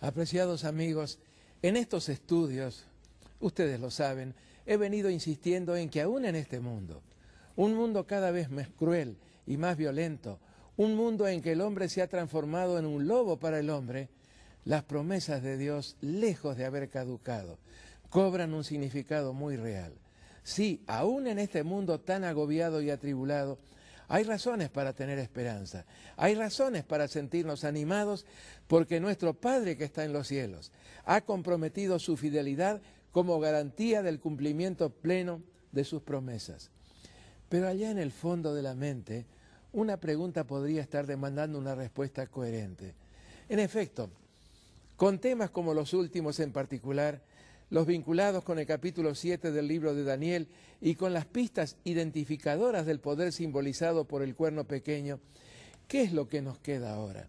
Apreciados amigos, en estos estudios, ustedes lo saben, he venido insistiendo en que aún en este mundo, un mundo cada vez más cruel y más violento, un mundo en que el hombre se ha transformado en un lobo para el hombre, las promesas de Dios, lejos de haber caducado, cobran un significado muy real. Sí, aún en este mundo tan agobiado y atribulado, hay razones para tener esperanza, hay razones para sentirnos animados porque nuestro Padre que está en los cielos ha comprometido su fidelidad como garantía del cumplimiento pleno de sus promesas. Pero allá en el fondo de la mente, una pregunta podría estar demandando una respuesta coherente. En efecto, con temas como los últimos en particular, los vinculados con el capítulo 7 del libro de Daniel y con las pistas identificadoras del poder simbolizado por el cuerno pequeño, ¿qué es lo que nos queda ahora?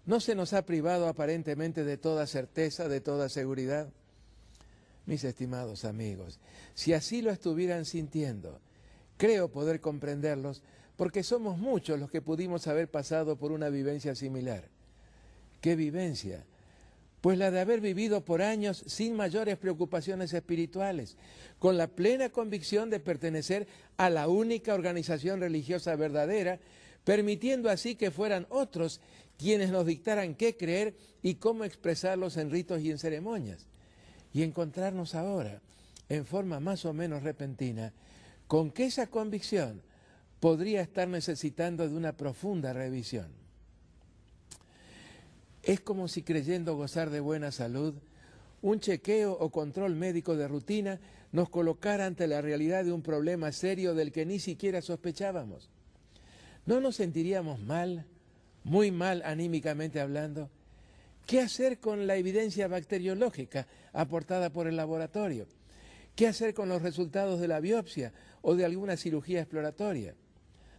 ¿No se nos ha privado aparentemente de toda certeza, de toda seguridad? Mis estimados amigos, si así lo estuvieran sintiendo, creo poder comprenderlos porque somos muchos los que pudimos haber pasado por una vivencia similar. ¿Qué vivencia? Pues la de haber vivido por años sin mayores preocupaciones espirituales, con la plena convicción de pertenecer a la única organización religiosa verdadera, permitiendo así que fueran otros quienes nos dictaran qué creer y cómo expresarlos en ritos y en ceremonias. Y encontrarnos ahora, en forma más o menos repentina, con que esa convicción podría estar necesitando de una profunda revisión. Es como si creyendo gozar de buena salud, un chequeo o control médico de rutina nos colocara ante la realidad de un problema serio del que ni siquiera sospechábamos. ¿No nos sentiríamos mal, muy mal anímicamente hablando? ¿Qué hacer con la evidencia bacteriológica aportada por el laboratorio? ¿Qué hacer con los resultados de la biopsia o de alguna cirugía exploratoria?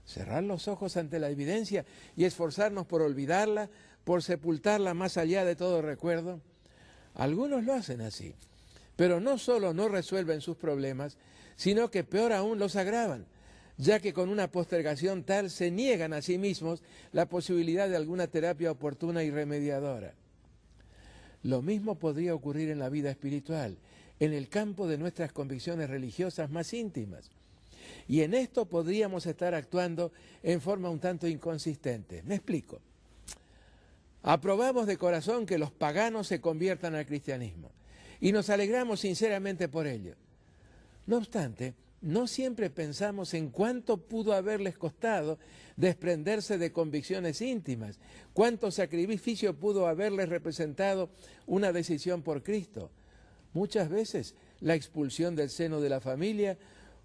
¿Cerrar los ojos ante la evidencia y esforzarnos por olvidarla, por sepultarla más allá de todo recuerdo? Algunos lo hacen así, pero no solo no resuelven sus problemas, sino que peor aún los agravan, ya que con una postergación tal se niegan a sí mismos la posibilidad de alguna terapia oportuna y remediadora. Lo mismo podría ocurrir en la vida espiritual, en el campo de nuestras convicciones religiosas más íntimas. Y en esto podríamos estar actuando en forma un tanto inconsistente. Me explico. Aprobamos de corazón que los paganos se conviertan al cristianismo y nos alegramos sinceramente por ello. No obstante, no siempre pensamos en cuánto pudo haberles costado desprenderse de convicciones íntimas, cuánto sacrificio pudo haberles representado una decisión por Cristo. Muchas veces la expulsión del seno de la familia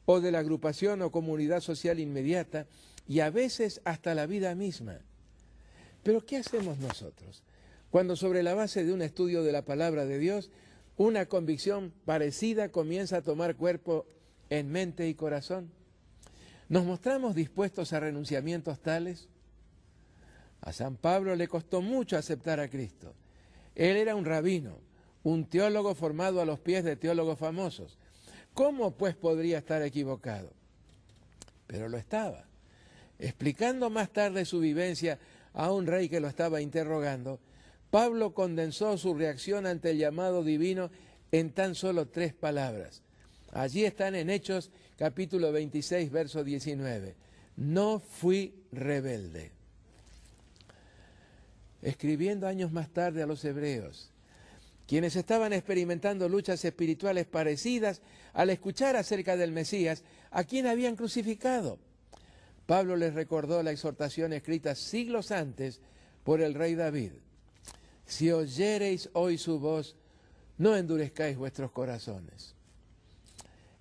o de la agrupación o comunidad social inmediata y a veces hasta la vida misma. Pero ¿qué hacemos nosotros cuando sobre la base de un estudio de la palabra de Dios una convicción parecida comienza a tomar cuerpo en mente y corazón? ¿Nos mostramos dispuestos a renunciamientos tales? A San Pablo le costó mucho aceptar a Cristo. Él era un rabino, un teólogo formado a los pies de teólogos famosos. ¿Cómo pues podría estar equivocado? Pero lo estaba. Explicando más tarde su vivencia a un rey que lo estaba interrogando, Pablo condensó su reacción ante el llamado divino en tan solo 3 palabras. Allí están en Hechos capítulo 26, verso 19. No fui rebelde. Escribiendo años más tarde a los hebreos, quienes estaban experimentando luchas espirituales parecidas al escuchar acerca del Mesías, a quien habían crucificado, Pablo les recordó la exhortación escrita siglos antes por el rey David. Si oyereis hoy su voz, no endurezcáis vuestros corazones.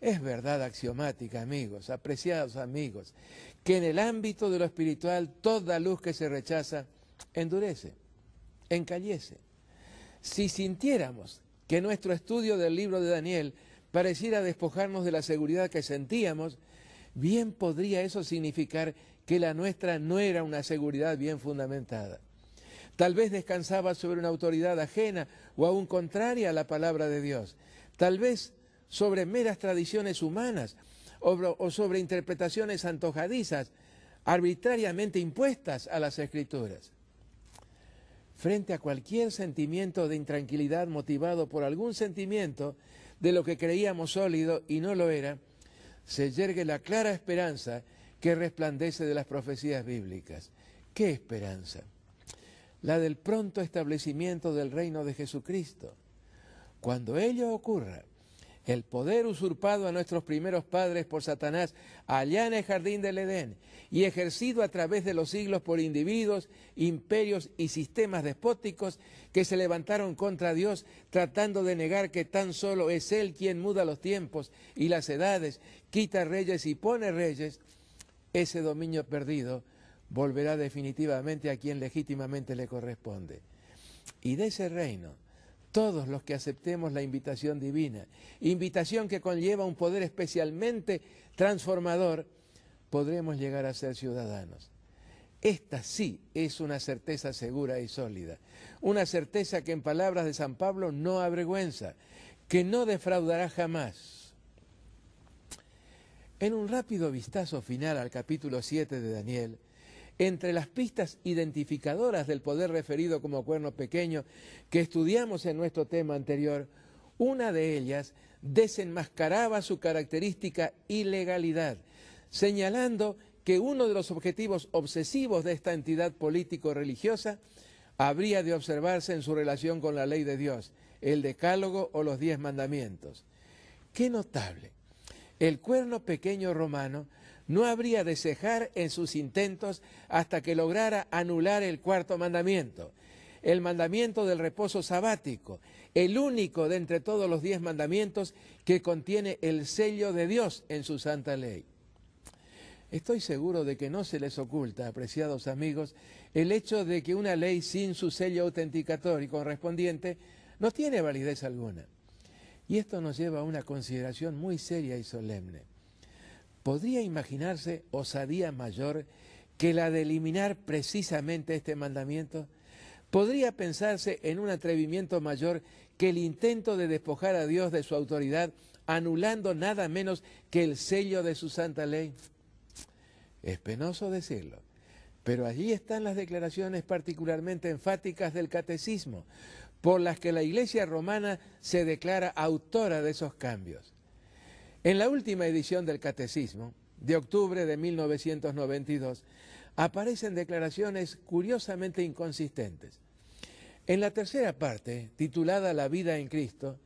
Es verdad axiomática, amigos, apreciados amigos, que en el ámbito de lo espiritual toda luz que se rechaza endurece, encallece. Si sintiéramos que nuestro estudio del libro de Daniel pareciera despojarnos de la seguridad que sentíamos, bien podría eso significar que la nuestra no era una seguridad bien fundamentada. Tal vez descansaba sobre una autoridad ajena o aún contraria a la palabra de Dios. Tal vez sobre meras tradiciones humanas o sobre interpretaciones antojadizas, arbitrariamente impuestas a las Escrituras. frente a cualquier sentimiento de intranquilidad motivado por algún sentimiento de lo que creíamos sólido y no lo era, se yergue la clara esperanza que resplandece de las profecías bíblicas. ¿Qué esperanza? La del pronto establecimiento del reino de Jesucristo. Cuando ello ocurra, el poder usurpado a nuestros primeros padres por Satanás allá en el jardín del Edén y ejercido a través de los siglos por individuos, imperios y sistemas despóticos que se levantaron contra Dios tratando de negar que tan solo es Él quien muda los tiempos y las edades, quita reyes y pone reyes, ese dominio perdido volverá definitivamente a quien legítimamente le corresponde. Y de ese reino, todos los que aceptemos la invitación divina, invitación que conlleva un poder especialmente transformador, podremos llegar a ser ciudadanos. Esta sí es una certeza segura y sólida, una certeza que en palabras de San Pablo no avergüenza, que no defraudará jamás. En un rápido vistazo final al capítulo 7 de Daniel, entre las pistas identificadoras del poder referido como cuerno pequeño que estudiamos en nuestro tema anterior, una de ellas desenmascaraba su característica ilegalidad, señalando que uno de los objetivos obsesivos de esta entidad político-religiosa habría de observarse en su relación con la ley de Dios, el Decálogo o los 10 mandamientos. ¡Qué notable! El cuerno pequeño romano no habría de cejar en sus intentos hasta que lograra anular el 4.º mandamiento, el mandamiento del reposo sabático, el único de entre todos los 10 mandamientos que contiene el sello de Dios en su santa ley. Estoy seguro de que no se les oculta, apreciados amigos, el hecho de que una ley sin su sello autenticador y correspondiente no tiene validez alguna. Y esto nos lleva a una consideración muy seria y solemne. ¿Podría imaginarse osadía mayor que la de eliminar precisamente este mandamiento? ¿Podría pensarse en un atrevimiento mayor que el intento de despojar a Dios de su autoridad, anulando nada menos que el sello de su santa ley? Es penoso decirlo, pero allí están las declaraciones particularmente enfáticas del Catecismo, por las que la Iglesia romana se declara autora de esos cambios. En la última edición del Catecismo, de octubre de 1992, aparecen declaraciones curiosamente inconsistentes. En la tercera parte, titulada La vida en Cristo,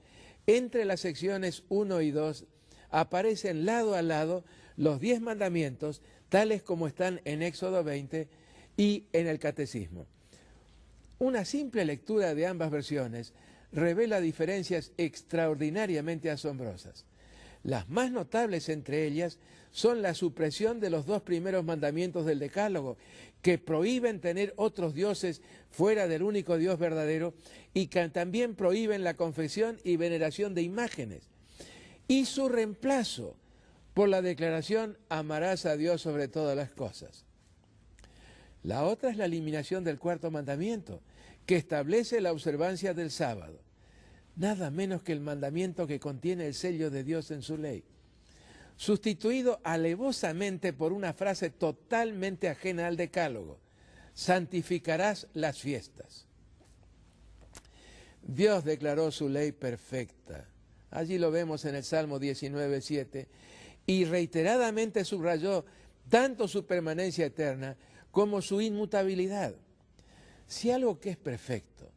entre las secciones 1 y 2, aparecen lado a lado los 10 mandamientos, tales como están en Éxodo 20 y en el Catecismo. Una simple lectura de ambas versiones revela diferencias extraordinariamente asombrosas. Las más notables entre ellas son la supresión de los 2 primeros mandamientos del Decálogo, que prohíben tener otros dioses fuera del único Dios verdadero y que también prohíben la confesión y veneración de imágenes, y su reemplazo por la declaración amarás a Dios sobre todas las cosas. La otra es la eliminación del 4.º mandamiento, que establece la observancia del sábado. Nada menos que el mandamiento que contiene el sello de Dios en su ley, sustituido alevosamente por una frase totalmente ajena al Decálogo: santificarás las fiestas. Dios declaró su ley perfecta. Allí lo vemos en el Salmo 19:7, y reiteradamente subrayó tanto su permanencia eterna como su inmutabilidad. Si algo que es perfecto,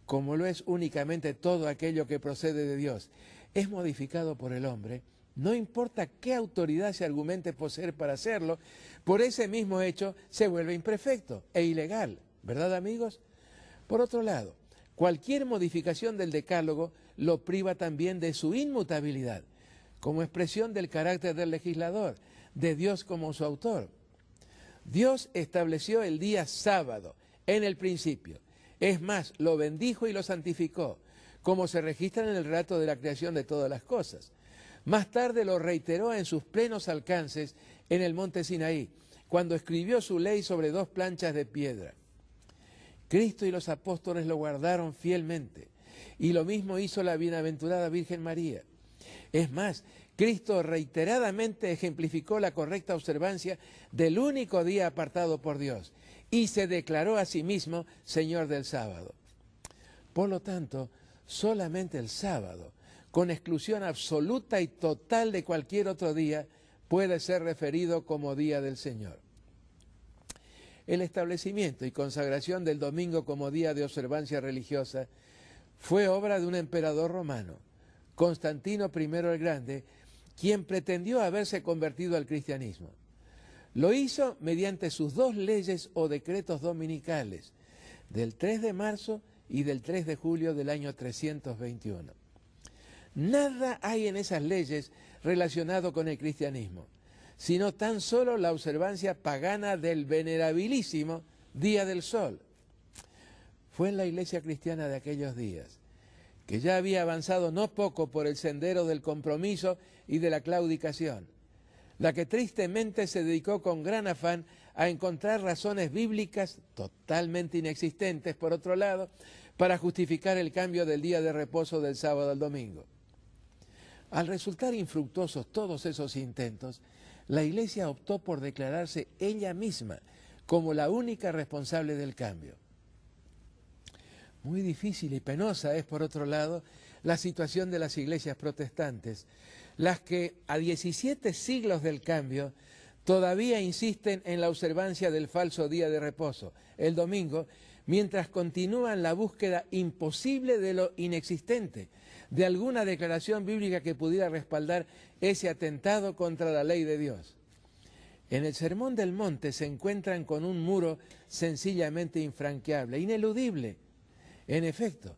como lo es únicamente todo aquello que procede de Dios, es modificado por el hombre, no importa qué autoridad se argumente poseer para hacerlo, por ese mismo hecho se vuelve imperfecto e ilegal, ¿verdad, amigos? Por otro lado, cualquier modificación del Decálogo lo priva también de su inmutabilidad, como expresión del carácter del legislador, de Dios como su autor. Dios estableció el día sábado en el principio. Es más, lo bendijo y lo santificó, como se registra en el relato de la creación de todas las cosas. Más tarde lo reiteró en sus plenos alcances en el monte Sinaí, cuando escribió su ley sobre 2 planchas de piedra. Cristo y los apóstoles lo guardaron fielmente, y lo mismo hizo la bienaventurada Virgen María. Es más, Cristo reiteradamente ejemplificó la correcta observancia del único día apartado por Dios, y se declaró a sí mismo Señor del sábado. Por lo tanto, solamente el sábado, con exclusión absoluta y total de cualquier otro día, puede ser referido como día del Señor. El establecimiento y consagración del domingo como día de observancia religiosa fue obra de un emperador romano, Constantino I el Grande, quien pretendió haberse convertido al cristianismo. Lo hizo mediante sus dos leyes o decretos dominicales, del 3 de marzo y del 3 de julio del año 321. Nada hay en esas leyes relacionado con el cristianismo, sino tan solo la observancia pagana del venerabilísimo Día del Sol. Fue en la iglesia cristiana de aquellos días, que ya había avanzado no poco por el sendero del compromiso y de la claudicación, la que tristemente se dedicó con gran afán a encontrar razones bíblicas totalmente inexistentes, por otro lado, para justificar el cambio del día de reposo del sábado al domingo. Al resultar infructuosos todos esos intentos, la Iglesia optó por declararse ella misma como la única responsable del cambio. Muy difícil y penosa es, por otro lado, la situación de las iglesias protestantes, las que a 17 siglos del cambio todavía insisten en la observancia del falso día de reposo, el domingo, mientras continúan la búsqueda imposible de lo inexistente, de alguna declaración bíblica que pudiera respaldar ese atentado contra la ley de Dios. En el Sermón del Monte se encuentran con un muro sencillamente infranqueable, ineludible. En efecto,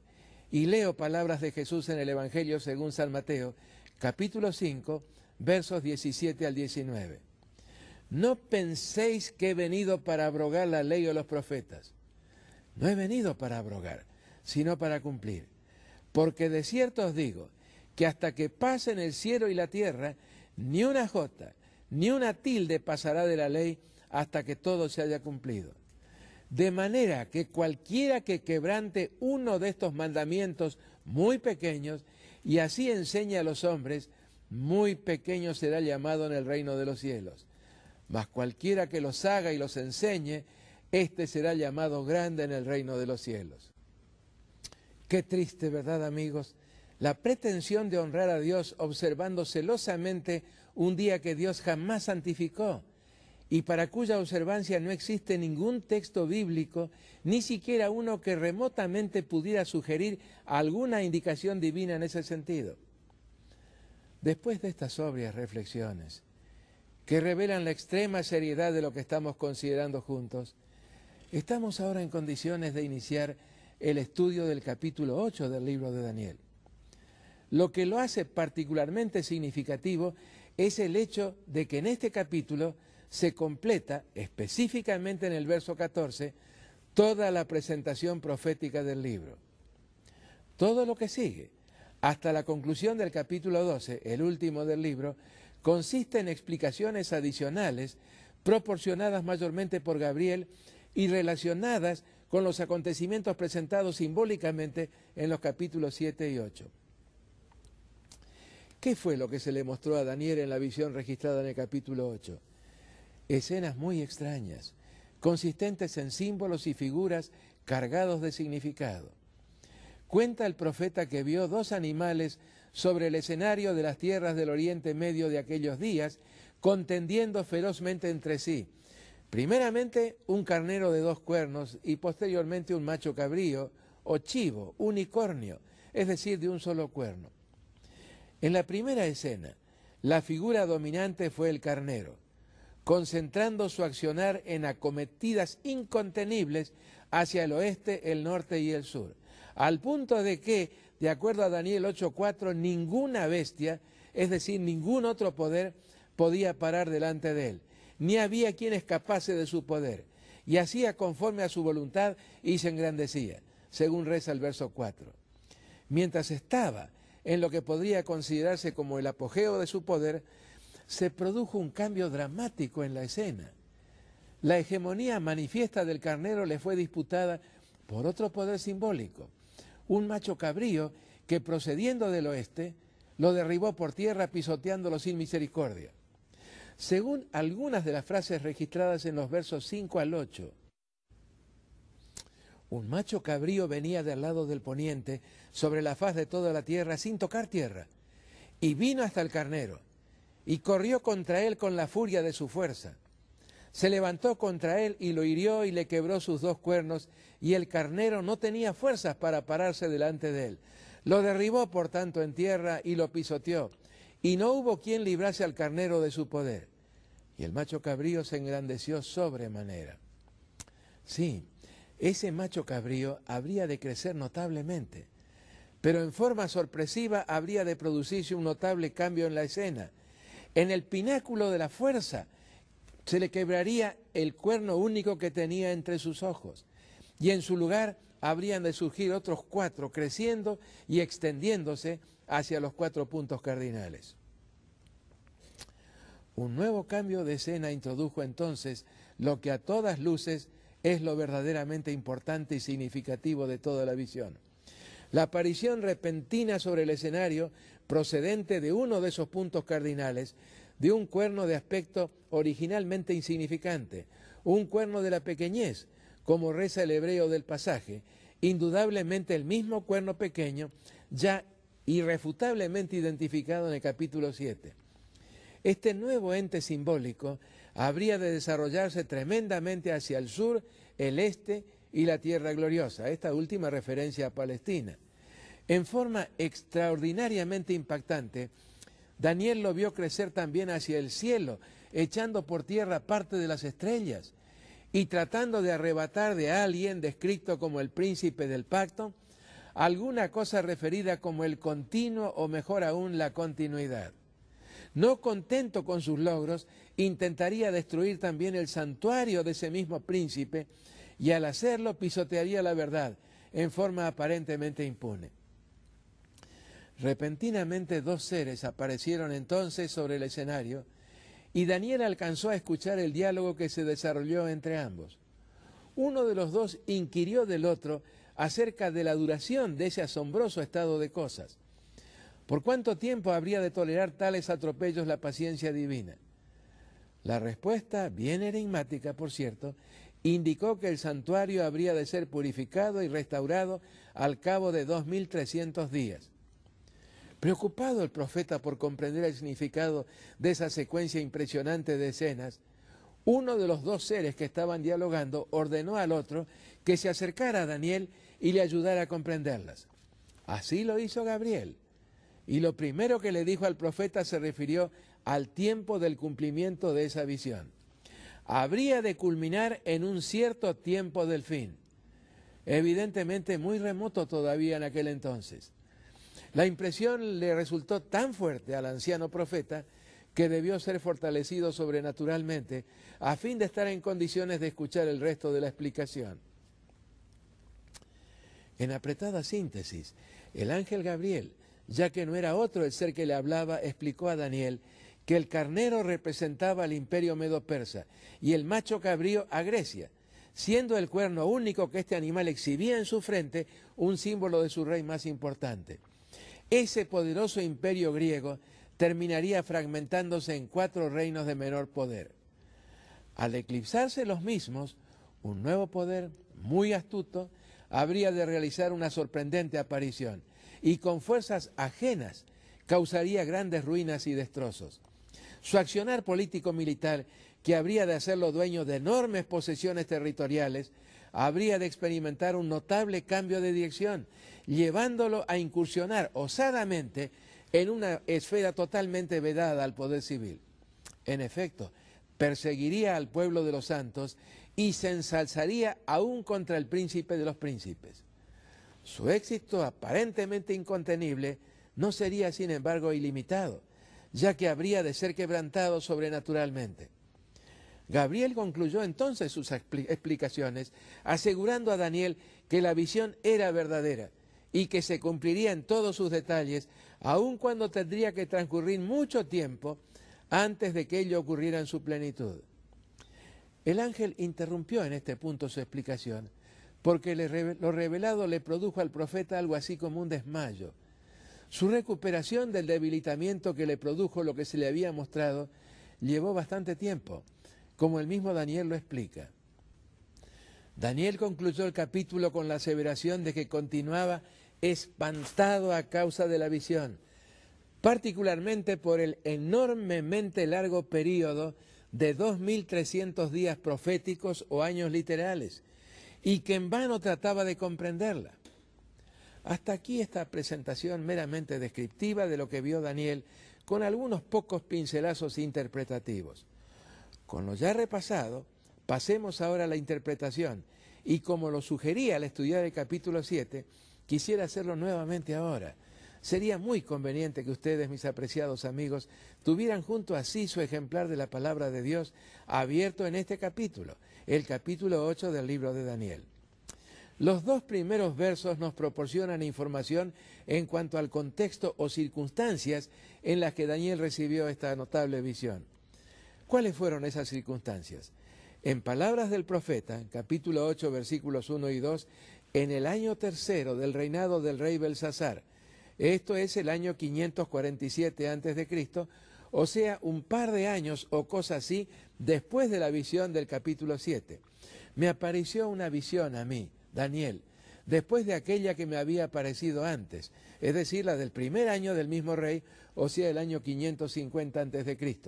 y leo palabras de Jesús en el Evangelio según San Mateo, capítulo 5, versos 17 al 19. No penséis que he venido para abrogar la ley o los profetas. No he venido para abrogar, sino para cumplir. Porque de cierto os digo que hasta que pasen el cielo y la tierra, ni una jota, ni una tilde pasará de la ley hasta que todo se haya cumplido. De manera que cualquiera que quebrante uno de estos mandamientos muy pequeños y así enseñe a los hombres, muy pequeño será llamado en el reino de los cielos. Mas cualquiera que los haga y los enseñe, éste será llamado grande en el reino de los cielos. Qué triste, ¿verdad, amigos? La pretensión de honrar a Dios observando celosamente un día que Dios jamás santificó y para cuya observancia no existe ningún texto bíblico, ni siquiera uno que remotamente pudiera sugerir alguna indicación divina en ese sentido. Después de estas sobrias reflexiones, que revelan la extrema seriedad de lo que estamos considerando juntos, estamos ahora en condiciones de iniciar el estudio del capítulo 8 del libro de Daniel. Lo que lo hace particularmente significativo es el hecho de que en este capítulo se completa, específicamente en el verso 14, toda la presentación profética del libro. Todo lo que sigue, hasta la conclusión del capítulo 12, el último del libro, consiste en explicaciones adicionales proporcionadas mayormente por Gabriel y relacionadas con los acontecimientos presentados simbólicamente en los capítulos 7 y 8. ¿Qué fue lo que se le mostró a Daniel en la visión registrada en el capítulo 8? Escenas muy extrañas, consistentes en símbolos y figuras cargados de significado. Cuenta el profeta que vio dos animales sobre el escenario de las tierras del Oriente Medio de aquellos días, contendiendo ferozmente entre sí. Primeramente un carnero de 2 cuernos y posteriormente un macho cabrío o chivo, unicornio, es decir, de un solo cuerno. En la primera escena, la figura dominante fue el carnero, concentrando su accionar en acometidas incontenibles hacia el oeste, el norte y el sur, al punto de que, de acuerdo a Daniel 8:4, ninguna bestia, es decir, ningún otro poder, podía parar delante de él, ni había quien escapase de su poder, y hacía conforme a su voluntad y se engrandecía, según reza el verso 4. Mientras estaba en lo que podría considerarse como el apogeo de su poder, se produjo un cambio dramático en la escena. La hegemonía manifiesta del carnero le fue disputada por otro poder simbólico, un macho cabrío que procediendo del oeste lo derribó por tierra pisoteándolo sin misericordia. Según algunas de las frases registradas en los versos 5 al 8, Un macho cabrío venía del lado del poniente, sobre la faz de toda la tierra, sin tocar tierra, y vino hasta el carnero, y corrió contra él con la furia de su fuerza. Se levantó contra él y lo hirió y le quebró sus 2 cuernos, y el carnero no tenía fuerzas para pararse delante de él. Lo derribó, por tanto, en tierra y lo pisoteó, y no hubo quien librase al carnero de su poder. Y el macho cabrío se engrandeció sobremanera. Sí, ese macho cabrío habría de crecer notablemente, pero en forma sorpresiva habría de producirse un notable cambio en la escena. En el pináculo de la fuerza se le quebraría el cuerno único que tenía entre sus ojos, y en su lugar habrían de surgir otros 4, creciendo y extendiéndose hacia los 4 puntos cardinales. Un nuevo cambio de escena introdujo entonces lo que a todas luces es lo verdaderamente importante y significativo de toda la visión. La aparición repentina sobre el escenario, procedente de uno de esos puntos cardinales, de un cuerno de aspecto originalmente insignificante, un cuerno de la pequeñez, como reza el hebreo del pasaje, indudablemente el mismo cuerno pequeño, ya irrefutablemente identificado en el capítulo 7. Este nuevo ente simbólico habría de desarrollarse tremendamente hacia el sur, el este y la tierra gloriosa, esta última referencia a Palestina. En forma extraordinariamente impactante, Daniel lo vio crecer también hacia el cielo, echando por tierra parte de las estrellas y tratando de arrebatar de alguien, descrito como el príncipe del pacto, alguna cosa referida como el continuo o mejor aún la continuidad. No contento con sus logros, intentaría destruir también el santuario de ese mismo príncipe y al hacerlo pisotearía la verdad en forma aparentemente impune. Repentinamente 2 seres aparecieron entonces sobre el escenario y Daniel alcanzó a escuchar el diálogo que se desarrolló entre ambos. Uno de los 2 inquirió del otro acerca de la duración de ese asombroso estado de cosas. ¿Por cuánto tiempo habría de tolerar tales atropellos la paciencia divina? La respuesta, bien enigmática por cierto, indicó que el santuario habría de ser purificado y restaurado al cabo de 2300 días. Preocupado el profeta por comprender el significado de esa secuencia impresionante de escenas, uno de los 2 seres que estaban dialogando ordenó al otro que se acercara a Daniel y le ayudara a comprenderlas. Así lo hizo Gabriel. Y lo primero que le dijo al profeta se refirió al tiempo del cumplimiento de esa visión. Habría de culminar en un cierto tiempo del fin, evidentemente muy remoto todavía en aquel entonces. La impresión le resultó tan fuerte al anciano profeta que debió ser fortalecido sobrenaturalmente a fin de estar en condiciones de escuchar el resto de la explicación. En apretada síntesis, el ángel Gabriel, ya que no era otro el ser que le hablaba, explicó a Daniel que el carnero representaba al imperio medo-persa y el macho cabrío a Grecia, siendo el cuerno único que este animal exhibía en su frente un símbolo de su rey más importante. Ese poderoso imperio griego terminaría fragmentándose en 4 reinos de menor poder. Al eclipsarse los mismos, un nuevo poder, muy astuto, habría de realizar una sorprendente aparición y con fuerzas ajenas causaría grandes ruinas y destrozos. Su accionar político-militar, que habría de hacerlo dueño de enormes posesiones territoriales, habría de experimentar un notable cambio de dirección, llevándolo a incursionar osadamente en una esfera totalmente vedada al poder civil. En efecto, perseguiría al pueblo de los santos y se ensalzaría aún contra el príncipe de los príncipes. Su éxito, aparentemente incontenible, no sería, sin embargo, ilimitado, ya que habría de ser quebrantado sobrenaturalmente. Gabriel concluyó entonces sus explicaciones, asegurando a Daniel que la visión era verdadera y que se cumpliría en todos sus detalles, aun cuando tendría que transcurrir mucho tiempo antes de que ello ocurriera en su plenitud. El ángel interrumpió en este punto su explicación, porque lo revelado le produjo al profeta algo así como un desmayo. Su recuperación del debilitamiento que le produjo lo que se le había mostrado llevó bastante tiempo, como el mismo Daniel lo explica. Daniel concluyó el capítulo con la aseveración de que continuaba espantado a causa de la visión, particularmente por el enormemente largo periodo de 2300 días proféticos o años literales, y que en vano trataba de comprenderla. Hasta aquí esta presentación meramente descriptiva de lo que vio Daniel, con algunos pocos pincelazos interpretativos. Con lo ya repasado, pasemos ahora a la interpretación, y como lo sugería al estudiar el capítulo 7, quisiera hacerlo nuevamente ahora. Sería muy conveniente que ustedes, mis apreciados amigos, tuvieran junto a sí su ejemplar de la palabra de Dios abierto en este capítulo, el capítulo 8 del libro de Daniel. Los dos primeros versos nos proporcionan información en cuanto al contexto o circunstancias en las que Daniel recibió esta notable visión. ¿Cuáles fueron esas circunstancias? En palabras del profeta, capítulo 8, versículos 1 y 2, en el año tercero del reinado del rey Belsasar, esto es el año 547 a.C., o sea, un par de años o cosa así después de la visión del capítulo 7. Me apareció una visión a mí, Daniel, después de aquella que me había aparecido antes, es decir, la del primer año del mismo rey, o sea, el año 550 a.C.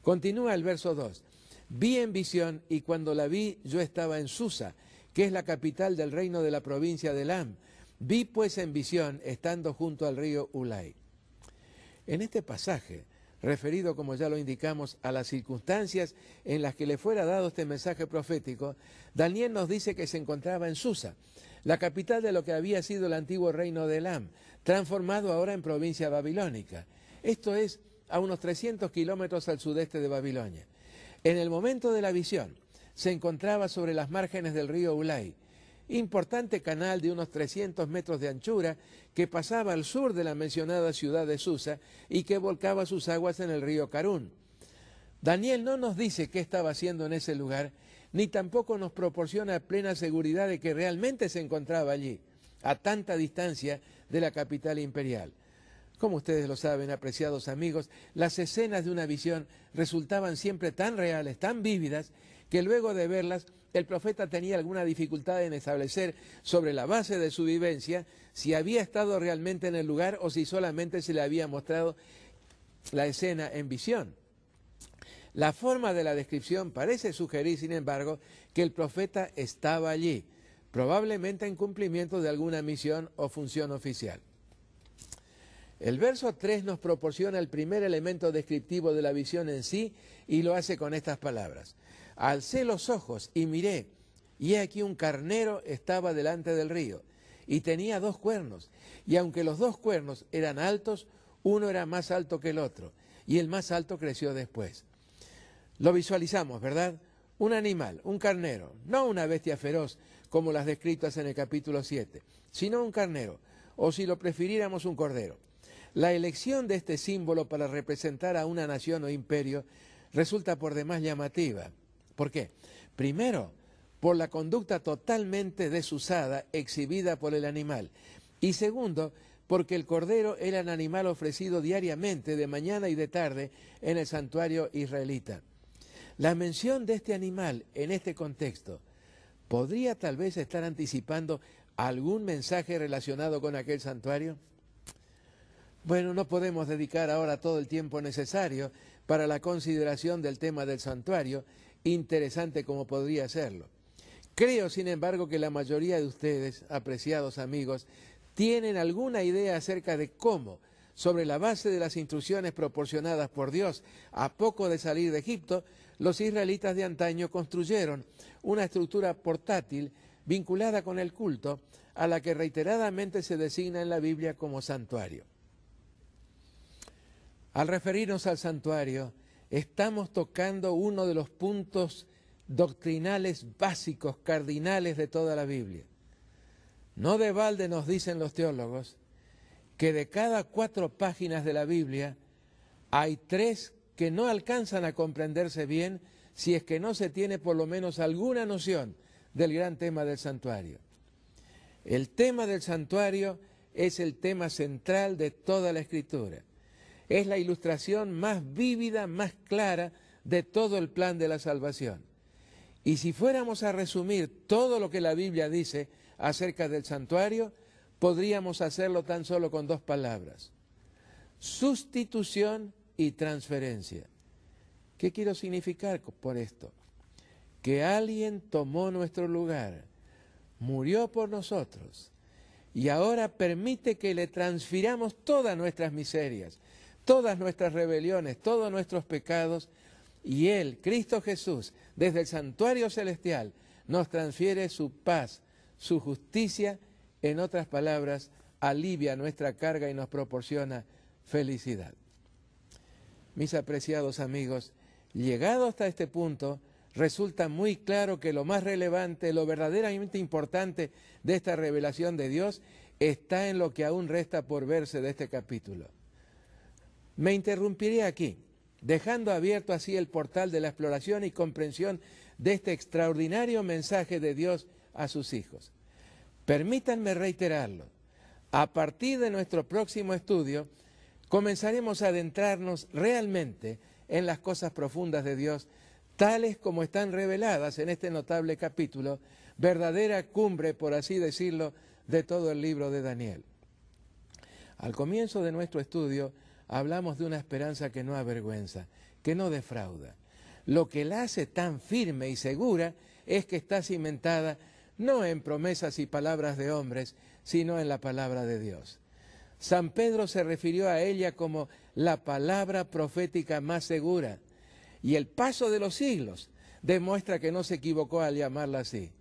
Continúa el verso 2. Vi en visión, y cuando la vi yo estaba en Susa, que es la capital del reino de la provincia de Elam. Vi pues en visión, estando junto al río Ulai. En este pasaje, referido, como ya lo indicamos, a las circunstancias en las que le fuera dado este mensaje profético, Daniel nos dice que se encontraba en Susa, la capital de lo que había sido el antiguo reino de Elam, transformado ahora en provincia babilónica. Esto es a unos 300 kilómetros al sudeste de Babilonia. En el momento de la visión, se encontraba sobre las márgenes del río Ulai, importante canal de unos 300 metros de anchura que pasaba al sur de la mencionada ciudad de Susa y que volcaba sus aguas en el río Carún. Daniel no nos dice qué estaba haciendo en ese lugar, ni tampoco nos proporciona plena seguridad de que realmente se encontraba allí, a tanta distancia de la capital imperial. Como ustedes lo saben, apreciados amigos, las escenas de una visión resultaban siempre tan reales, tan vívidas, que luego de verlas, el profeta tenía alguna dificultad en establecer sobre la base de su vivencia si había estado realmente en el lugar o si solamente se le había mostrado la escena en visión. La forma de la descripción parece sugerir, sin embargo, que el profeta estaba allí, probablemente en cumplimiento de alguna misión o función oficial. El verso 3 nos proporciona el primer elemento descriptivo de la visión en sí y lo hace con estas palabras. Alcé los ojos y miré, y he aquí un carnero estaba delante del río, y tenía 2 cuernos, y aunque los 2 cuernos eran altos, uno era más alto que el otro, y el más alto creció después. Lo visualizamos, ¿verdad? Un animal, un carnero, no una bestia feroz como las descritas en el capítulo 7, sino un carnero, o si lo prefiriéramos un cordero. La elección de este símbolo para representar a una nación o imperio resulta por demás llamativa. ¿Por qué? Primero, por la conducta totalmente desusada exhibida por el animal. Y segundo, porque el cordero era el animal ofrecido diariamente, de mañana y de tarde, en el santuario israelita. La mención de este animal en este contexto podría tal vez estar anticipando algún mensaje relacionado con aquel santuario. Bueno, no podemos dedicar ahora todo el tiempo necesario para la consideración del tema del santuario, interesante como podría serlo. Creo, sin embargo, que la mayoría de ustedes, apreciados amigos, tienen alguna idea acerca de cómo, sobre la base de las instrucciones proporcionadas por Dios a poco de salir de Egipto, los israelitas de antaño construyeron una estructura portátil vinculada con el culto, a la que reiteradamente se designa en la Biblia como santuario. Al referirnos al santuario, estamos tocando uno de los puntos doctrinales básicos, cardinales de toda la Biblia. No de balde nos dicen los teólogos que de cada 4 páginas de la Biblia hay 3 que no alcanzan a comprenderse bien si es que no se tiene por lo menos alguna noción del gran tema del santuario. El tema del santuario es el tema central de toda la Escritura. Es la ilustración más vívida, más clara de todo el plan de la salvación. Y si fuéramos a resumir todo lo que la Biblia dice acerca del santuario, podríamos hacerlo tan solo con dos palabras: sustitución y transferencia. ¿Qué quiero significar por esto? Que alguien tomó nuestro lugar, murió por nosotros y ahora permite que le transfiramos todas nuestras miserias, todas nuestras rebeliones, todos nuestros pecados, y Él, Cristo Jesús, desde el santuario celestial, nos transfiere su paz, su justicia, en otras palabras, alivia nuestra carga y nos proporciona felicidad. Mis apreciados amigos, llegado hasta este punto, resulta muy claro que lo más relevante, lo verdaderamente importante de esta revelación de Dios está en lo que aún resta por verse de este capítulo. Me interrumpiré aquí, dejando abierto así el portal de la exploración y comprensión de este extraordinario mensaje de Dios a sus hijos. Permítanme reiterarlo. A partir de nuestro próximo estudio, comenzaremos a adentrarnos realmente en las cosas profundas de Dios, tales como están reveladas en este notable capítulo, verdadera cumbre, por así decirlo, de todo el libro de Daniel. Al comienzo de nuestro estudio, hablamos de una esperanza que no avergüenza, que no defrauda. Lo que la hace tan firme y segura es que está cimentada no en promesas y palabras de hombres, sino en la palabra de Dios. San Pedro se refirió a ella como la palabra profética más segura, y el paso de los siglos demuestra que no se equivocó al llamarla así.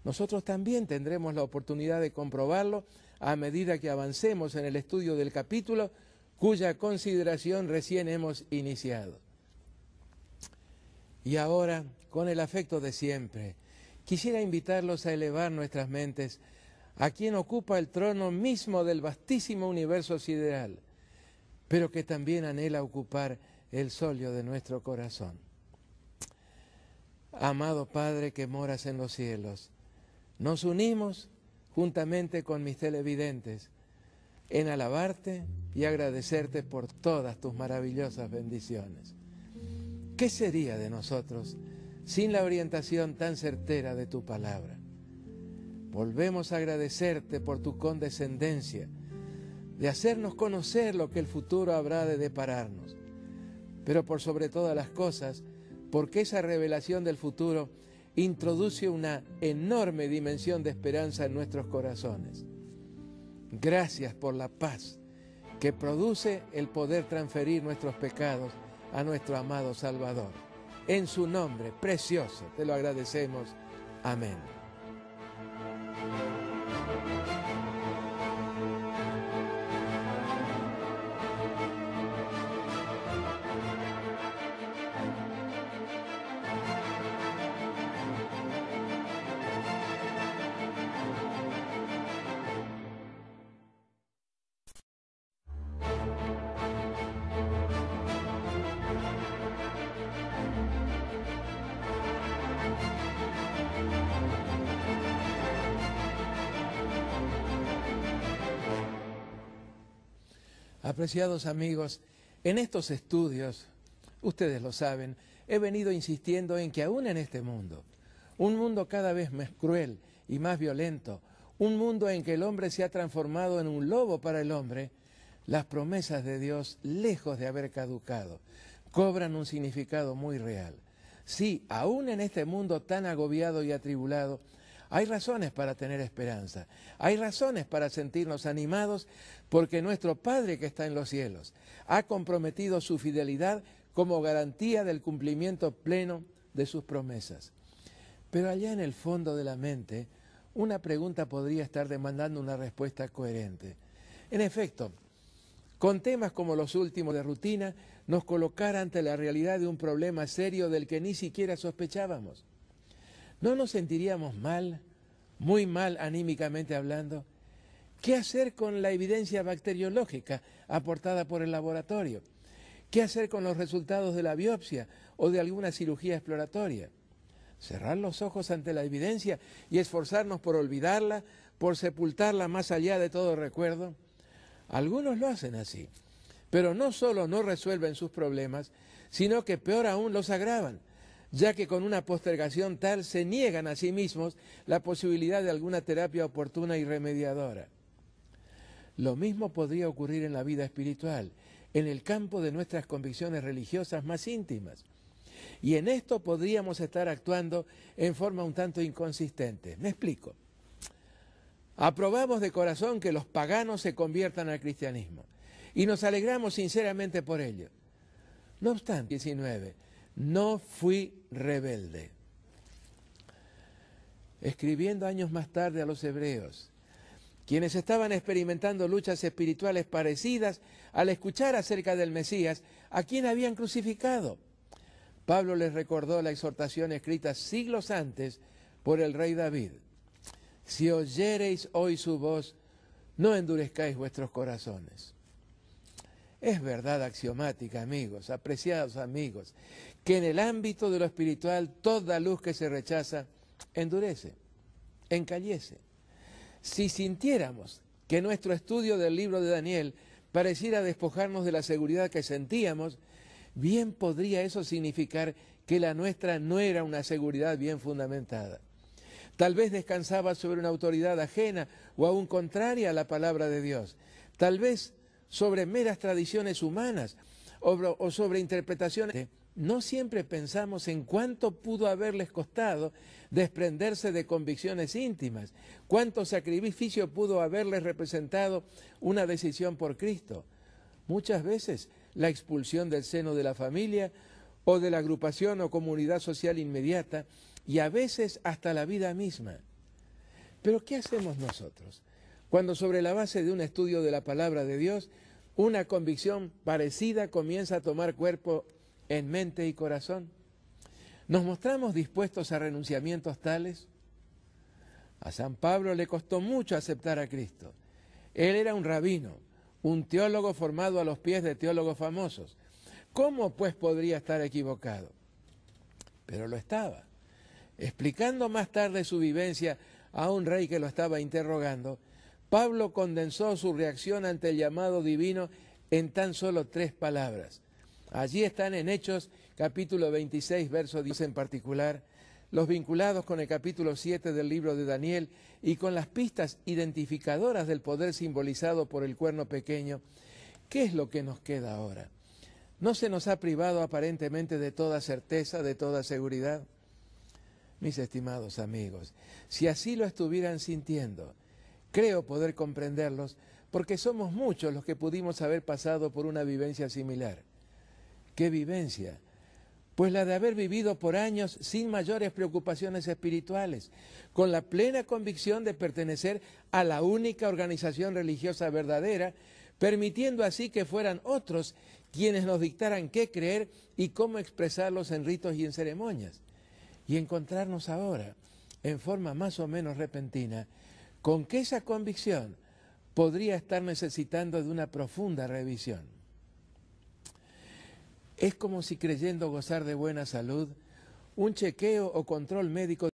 Nosotros también tendremos la oportunidad de comprobarlo a medida que avancemos en el estudio del capítulo, cuya consideración recién hemos iniciado. Y ahora, con el afecto de siempre, quisiera invitarlos a elevar nuestras mentes a quien ocupa el trono mismo del vastísimo universo sideral, pero que también anhela ocupar el solio de nuestro corazón. Amado Padre que moras en los cielos, nos unimos juntamente con mis televidentes en alabarte y agradecerte por todas tus maravillosas bendiciones. ¿Qué sería de nosotros sin la orientación tan certera de tu palabra? Volvemos a agradecerte por tu condescendencia, de hacernos conocer lo que el futuro habrá de depararnos, pero por sobre todas las cosas, porque esa revelación del futuro introduce una enorme dimensión de esperanza en nuestros corazones. Gracias por la paz que produce el poder transferir nuestros pecados a nuestro amado Salvador. En su nombre precioso te lo agradecemos. Amén. Apreciados amigos, en estos estudios, ustedes lo saben, he venido insistiendo en que aún en este mundo, un mundo cada vez más cruel y más violento, un mundo en que el hombre se ha transformado en un lobo para el hombre, las promesas de Dios, lejos de haber caducado, cobran un significado muy real. Sí, aún en este mundo tan agobiado y atribulado, hay razones para tener esperanza, hay razones para sentirnos animados, porque nuestro Padre que está en los cielos ha comprometido su fidelidad como garantía del cumplimiento pleno de sus promesas. Pero allá en el fondo de la mente, una pregunta podría estar demandando una respuesta coherente. En efecto, con temas como los últimos de rutina, nos colocara ante la realidad de un problema serio del que ni siquiera sospechábamos. ¿No nos sentiríamos mal, muy mal anímicamente hablando? ¿Qué hacer con la evidencia bacteriológica aportada por el laboratorio? ¿Qué hacer con los resultados de la biopsia o de alguna cirugía exploratoria? ¿Cerrar los ojos ante la evidencia y esforzarnos por olvidarla, por sepultarla más allá de todo recuerdo? Algunos lo hacen así, pero no solo no resuelven sus problemas, sino que peor aún los agravan. ya que con una postergación tal se niegan a sí mismos la posibilidad de alguna terapia oportuna y remediadora. Lo mismo podría ocurrir en la vida espiritual, en el campo de nuestras convicciones religiosas más íntimas. Y en esto podríamos estar actuando en forma un tanto inconsistente. Me explico. Aprobamos de corazón que los paganos se conviertan al cristianismo y nos alegramos sinceramente por ello. No obstante, 19, no fui rebelde. Escribiendo años más tarde a los hebreos, quienes estaban experimentando luchas espirituales parecidas al escuchar acerca del Mesías, a quien habían crucificado, Pablo les recordó la exhortación escrita siglos antes por el rey David. Si oyereis hoy su voz, no endurezcáis vuestros corazones. Es verdad axiomática, amigos, apreciados amigos, que en el ámbito de lo espiritual toda luz que se rechaza endurece, encallece. Si sintiéramos que nuestro estudio del libro de Daniel pareciera despojarnos de la seguridad que sentíamos, bien podría eso significar que la nuestra no era una seguridad bien fundamentada. Tal vez descansaba sobre una autoridad ajena o aún contraria a la palabra de Dios. Tal vez sobre meras tradiciones humanas o sobre interpretaciones. No siempre pensamos en cuánto pudo haberles costado desprenderse de convicciones íntimas, cuánto sacrificio pudo haberles representado una decisión por Cristo. Muchas veces la expulsión del seno de la familia o de la agrupación o comunidad social inmediata, y a veces hasta la vida misma. Pero ¿qué hacemos nosotros cuando sobre la base de un estudio de la palabra de Dios, una convicción parecida comienza a tomar cuerpo en mente y corazón? ¿Nos mostramos dispuestos a renunciamientos tales? A San Pablo le costó mucho aceptar a Cristo. Él era un rabino, un teólogo formado a los pies de teólogos famosos. ¿Cómo pues podría estar equivocado? Pero lo estaba. Explicando más tarde su vivencia a un rey que lo estaba interrogando, Pablo condensó su reacción ante el llamado divino en tan solo 3 palabras. Allí están en Hechos, capítulo 26, verso 10 en particular, los vinculados con el capítulo 7 del libro de Daniel y con las pistas identificadoras del poder simbolizado por el cuerno pequeño. ¿Qué es lo que nos queda ahora? ¿No se nos ha privado aparentemente de toda certeza, de toda seguridad? Mis estimados amigos, si así lo estuvieran sintiendo, creo poder comprenderlos, porque somos muchos los que pudimos haber pasado por una vivencia similar. ¿Qué vivencia? Pues la de haber vivido por años sin mayores preocupaciones espirituales, con la plena convicción de pertenecer a la única organización religiosa verdadera, permitiendo así que fueran otros quienes nos dictaran qué creer y cómo expresarlos en ritos y en ceremonias. Y encontrarnos ahora, en forma más o menos repentina, con que esa convicción podría estar necesitando de una profunda revisión. Es como si creyendo gozar de buena salud, un chequeo o control médico